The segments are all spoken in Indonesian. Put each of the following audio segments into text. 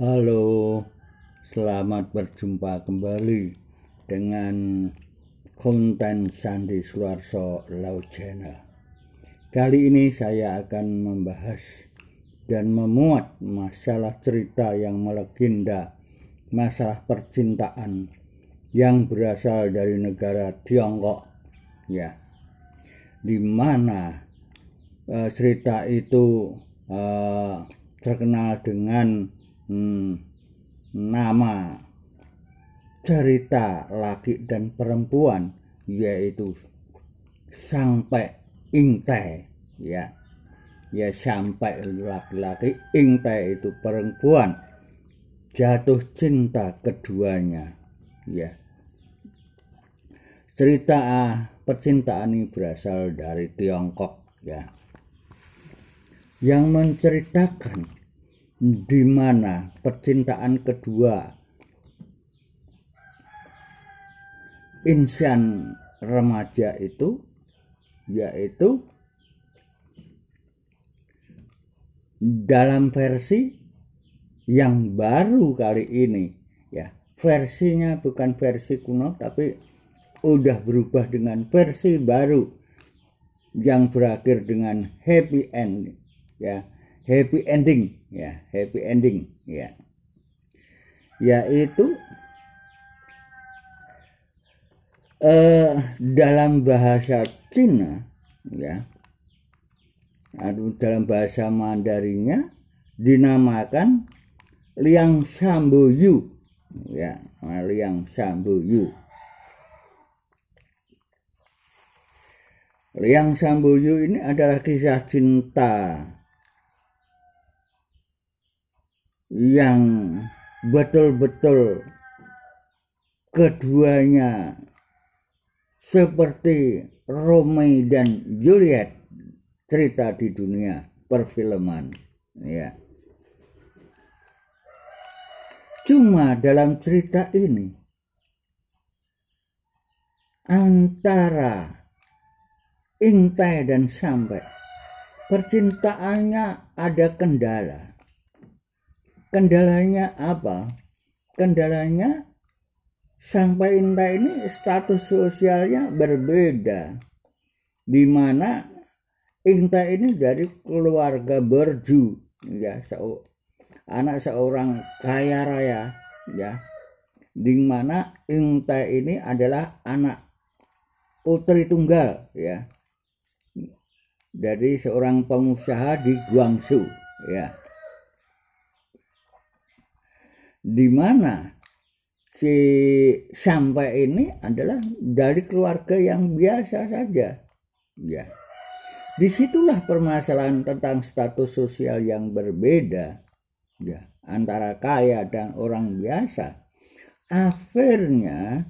Halo, selamat berjumpa kembali dengan konten Sandi Sularso Laut Channel. Kali ini saya akan membahas dan memuat masalah cerita yang melegenda, masalah percintaan yang berasal dari negara Tiongkok, ya, di mana cerita itu terkenal dengan nama cerita laki dan perempuan, yaitu Sampai Ingtai, ya sampai laki-laki, Ingtai itu perempuan, jatuh cinta keduanya, ya. Cerita percintaan ini berasal dari Tiongkok, ya, yang menceritakan di mana percintaan kedua insan remaja itu, yaitu dalam versi yang baru kali ini, ya, versinya bukan versi kuno tapi udah berubah dengan versi baru yang berakhir dengan happy end, ya, happy ending, ya, yaitu dalam bahasa Cina, ya, dalam bahasa Mandarinnya dinamakan Liang Shambu Yu, ya, Liang Shambu Yu. Liang Shambu Yu ini adalah kisah cinta yang betul-betul keduanya seperti Romeo dan Juliet cerita di dunia perfilman, ya. Cuma dalam cerita ini antara Ingtai dan Sampai percintaannya ada kendala. Kendalanya apa? Kendalanya Sampai Ingtai ini status sosialnya berbeda, di mana Ingtai ini dari keluarga berju, ya, anak seorang kaya raya, ya, di mana Ingtai ini adalah anak putri tunggal, ya, dari seorang pengusaha di Guangzhou, ya, di mana si Sampai ini adalah dari keluarga yang biasa saja, ya. Disitulah permasalahan tentang status sosial yang berbeda, ya, antara kaya dan orang biasa. Akhirnya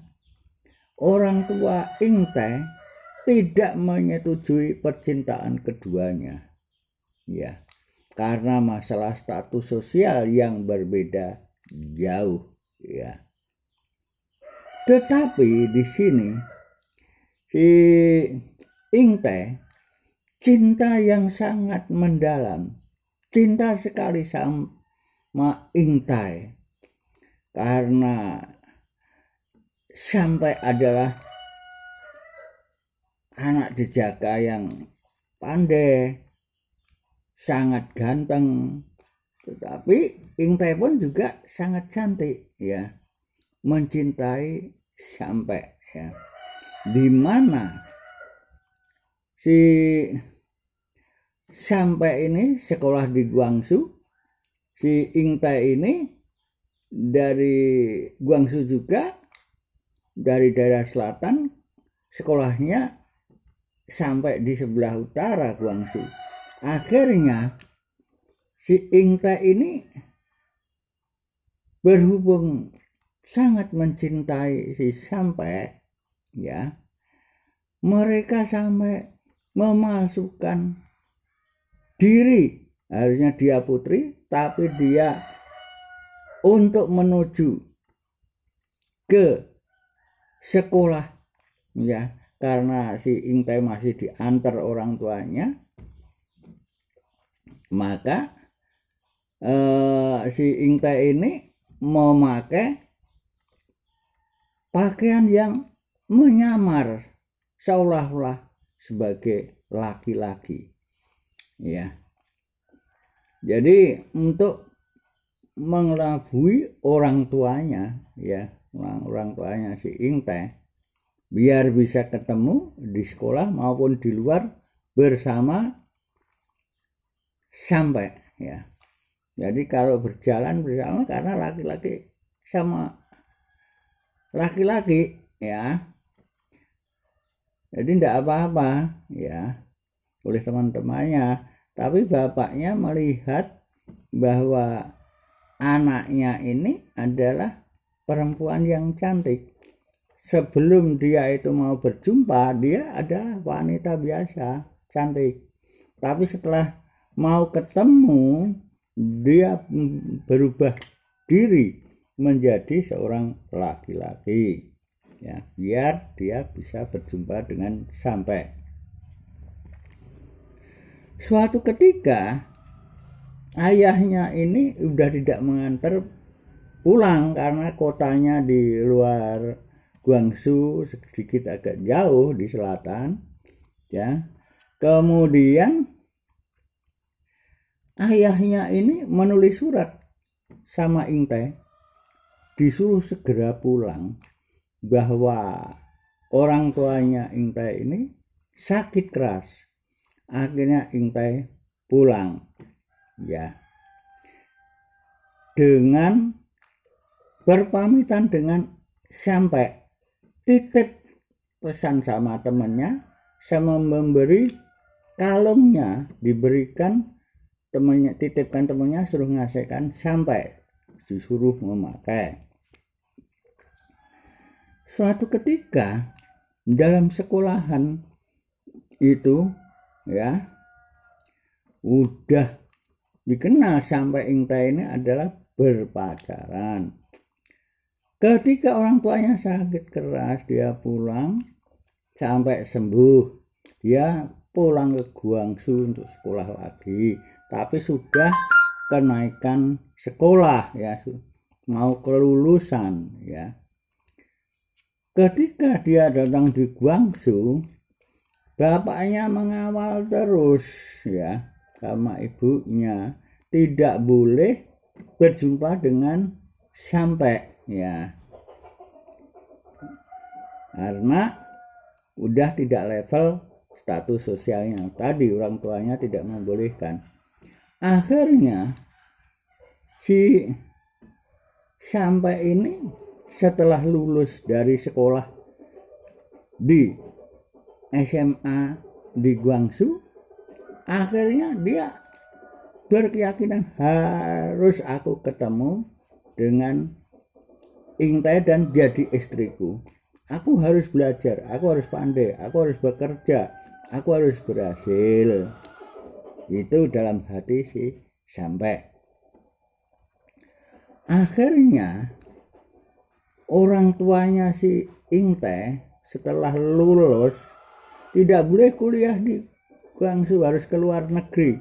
orang tua Ingtai tidak menyetujui percintaan keduanya, ya, karena masalah status sosial yang berbeda jauh, ya. Tetapi di sini si Ingtai cinta yang sangat mendalam, cinta sekali sama Ingtai, karena Sampai adalah anak dijaka yang pandai, sangat ganteng, tetapi Ingtai pun juga sangat cantik, ya, mencintai Sampai, ya, di mana si Sampai ini sekolah di Guangzhou, si Ingtai ini dari Guangzhou juga, dari daerah selatan, sekolahnya sampai di sebelah utara Guangzhou. Akhirnya si Ingtai ini berhubung sangat mencintai si Sampai, ya, mereka sampai memasukkan diri, harusnya dia putri tapi dia untuk menuju ke sekolah, ya, karena si Ingtai masih diantar orang tuanya, maka si Ingte ini memakai pakaian yang menyamar seolah-olah sebagai laki-laki, ya. Jadi untuk mengelabui orang tuanya, ya, orang tuanya si Ingte, biar bisa ketemu di sekolah maupun di luar bersama sampai, ya. Jadi kalau berjalan bersama karena laki-laki sama laki-laki, ya, jadi tidak apa-apa, ya, oleh teman-temannya. Tapi bapaknya melihat bahwa anaknya ini adalah perempuan yang cantik. Sebelum dia itu mau berjumpa, dia adalah wanita biasa, cantik. Tapi setelah mau ketemu, dia berubah diri menjadi seorang laki-laki, ya, biar dia bisa berjumpa dengan sampai. Suatu ketika ayahnya ini udah tidak mengantar pulang karena kotanya di luar Guangzhou, sedikit agak jauh di selatan, ya. Kemudian ayahnya ini menulis surat sama Ingte, disuruh segera pulang, bahwa orang tuanya Ingte ini sakit keras. Akhirnya Ingte pulang, ya, dengan berpamitan dengan sampai, titip pesan sama temannya, sama memberi kalungnya, diberikan temannya, titipkan temannya, suruh ngasihkan sampai, disuruh memakai. Suatu ketika dalam sekolahan itu, ya, udah dikenal sampai Ingte ini adalah berpacaran. Ketika orang tuanya sakit keras, dia pulang sampai sembuh, dia pulang ke Guangzhou untuk sekolah lagi, tapi sudah kenaikan sekolah, ya, mau kelulusan, ya. Ketika dia datang di Guangzhou, bapaknya mengawal terus, ya, sama ibunya, tidak boleh berjumpa dengan sampai, ya, karena udah tidak level status sosialnya. Tadi orang tuanya tidak membolehkan. Akhirnya si sampai ini setelah lulus dari sekolah di SMA di Guangzhou, akhirnya dia berkeyakinan harus aku ketemu dengan Ingte dan jadi istriku. Aku harus belajar, aku harus pandai, aku harus bekerja, aku harus berhasil. Itu dalam hati si sampai. Akhirnya orang tuanya si Ingte setelah lulus tidak boleh kuliah di Guangzhou, harus ke luar negeri.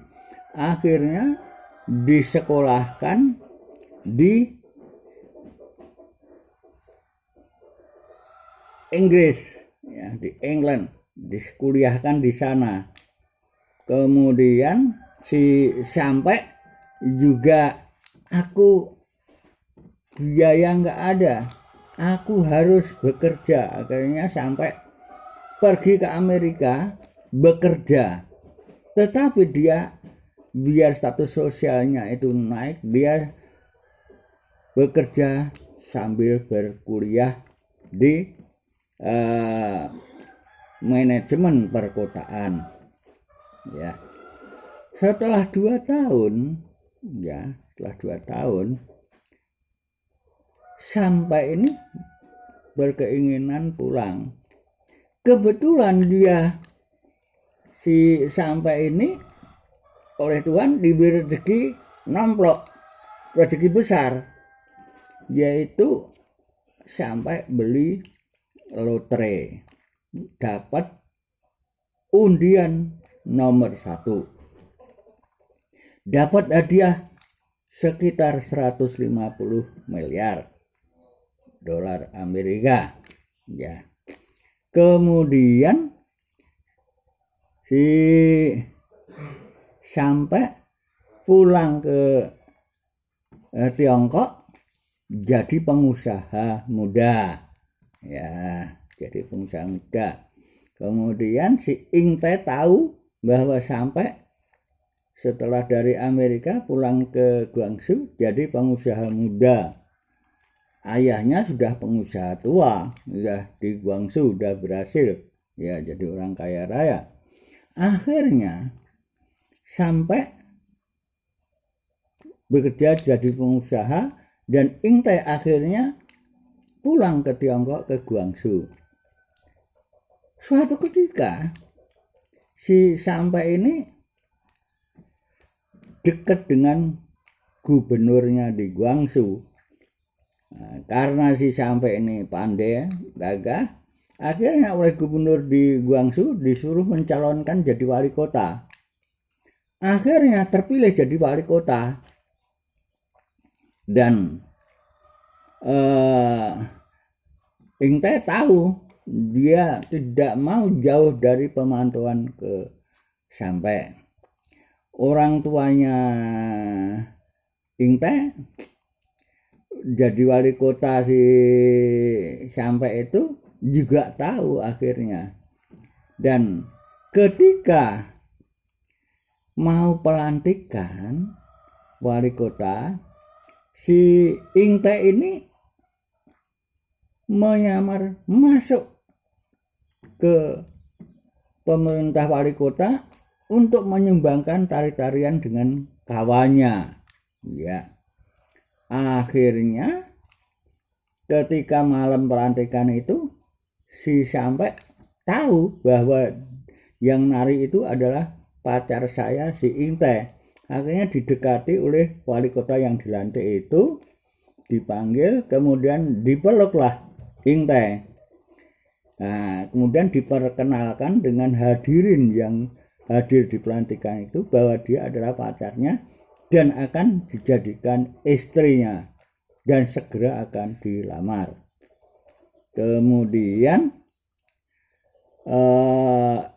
Akhirnya disekolahkan di Inggris, ya, di England, dikuliahkan di sana. Kemudian si sampai juga, aku biaya nggak ada, aku harus bekerja. Akhirnya sampai pergi ke Amerika bekerja, tetapi dia biar status sosialnya itu naik, dia bekerja sambil berkuliah di manajemen perkotaan, ya. Setelah 2 tahun, ya, setelah 2 tahun sampai ini berkeinginan pulang. Kebetulan dia si sampai ini oleh Tuhan diberi rezeki nomplok, rezeki besar, yaitu sampai beli lotre, dapat undian nomor 1, dapat hadiah sekitar 150 miliar dolar Amerika. Ya. Kemudian si sampai pulang ke Tiongkok jadi pengusaha muda. Ya, jadi pengusaha muda. Kemudian si Ing Teh tahu bahwa sampai setelah dari Amerika pulang ke Guangzhou jadi pengusaha muda. Ayahnya sudah pengusaha tua, sudah di Guangzhou, sudah berhasil ya jadi orang kaya raya. Akhirnya sampai bekerja jadi pengusaha dan Ing Teh akhirnya pulang ke Tiongkok ke Guangzhou. Suatu ketika si sampai ini dekat dengan gubernurnya di Guangzhou. Nah, karena si sampai ini pandai gagah, akhirnya oleh gubernur di Guangzhou disuruh mencalonkan jadi wali kota. Akhirnya terpilih jadi wali kota. Dan Ing Teh tahu dia tidak mau jauh dari pemantauan ke sampai. Orang tuanya Ing Teh jadi wali kota si sampai itu juga tahu akhirnya. Dan ketika mau pelantikan wali kota, si Ing Teh ini menyamar masuk ke pemerintah wali kota untuk menyumbangkan tari-tarian dengan kawannya. Ya. Akhirnya ketika malam pelantikan itu si sampai tahu bahwa yang nari itu adalah pacar saya si Ing Teh. Akhirnya didekati oleh wali kota yang dilantik itu, dipanggil, kemudian dipeluklah Ing Teh. Nah, kemudian diperkenalkan dengan hadirin yang hadir di pelantikan itu bahwa dia adalah pacarnya dan akan dijadikan istrinya dan segera akan dilamar. Kemudian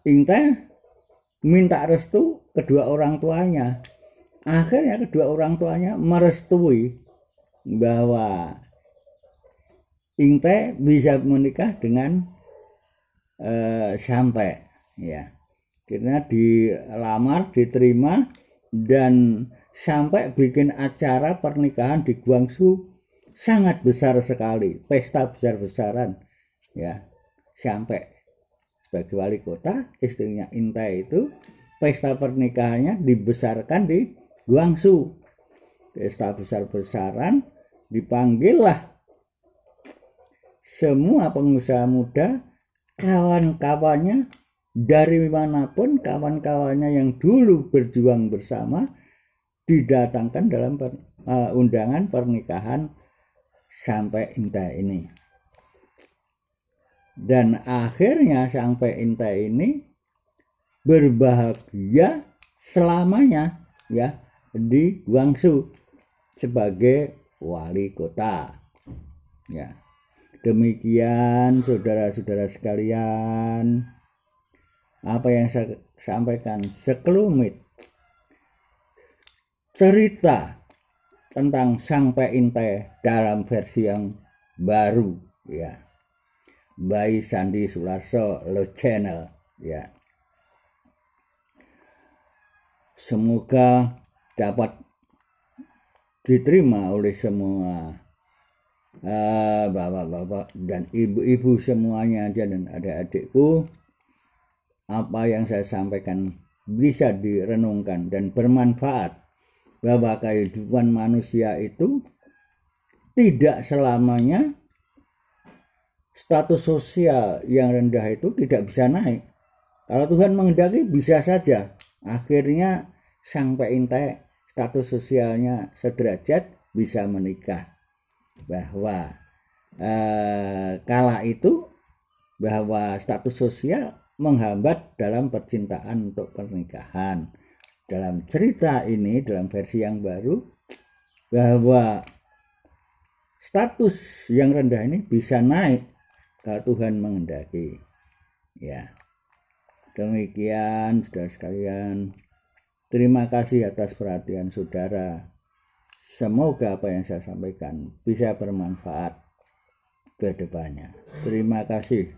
Ing Teh minta restu kedua orang tuanya. Akhirnya kedua orang tuanya merestui bahwa Ing Teh bisa menikah dengan sampai ya. Karena dilamar, diterima, dan sampai bikin acara pernikahan di Guangzhou sangat besar sekali, pesta besar-besaran ya. Sampai sebagai wali kota, istrinya Ing Teh itu pesta pernikahannya dibesarkan di Guangzhou. Pesta besar-besaran, dipanggillah semua pengusaha muda, kawan-kawannya dari manapun, kawan-kawannya yang dulu berjuang bersama didatangkan dalam undangan pernikahan sampai Ing Teh ini. Dan akhirnya sampai Ing Teh ini berbahagia selamanya ya di Guangzhou sebagai wali kota. Ya. Demikian saudara-saudara sekalian, apa yang saya sampaikan sekelumit cerita tentang sampai Ing Teh dalam versi yang baru ya, by Sandi Sularso Lo Channel ya. Semoga dapat diterima oleh semua bapak-bapak dan ibu-ibu semuanya aja dan adik-adikku. Apa yang saya sampaikan bisa direnungkan dan bermanfaat, bahwa kehidupan manusia itu tidak selamanya status sosial yang rendah itu tidak bisa naik. Kalau Tuhan menghendaki bisa saja. Akhirnya sampai Ing Teh status sosialnya sederajat bisa menikah. Bahwa kala itu bahwa status sosial menghambat dalam percintaan untuk pernikahan. Dalam cerita ini, dalam versi yang baru, bahwa status yang rendah ini bisa naik kalau Tuhan menghendaki. Ya, demikian saudara sekalian. Terima kasih atas perhatian saudara. Semoga apa yang saya sampaikan bisa bermanfaat ke depannya. Terima kasih.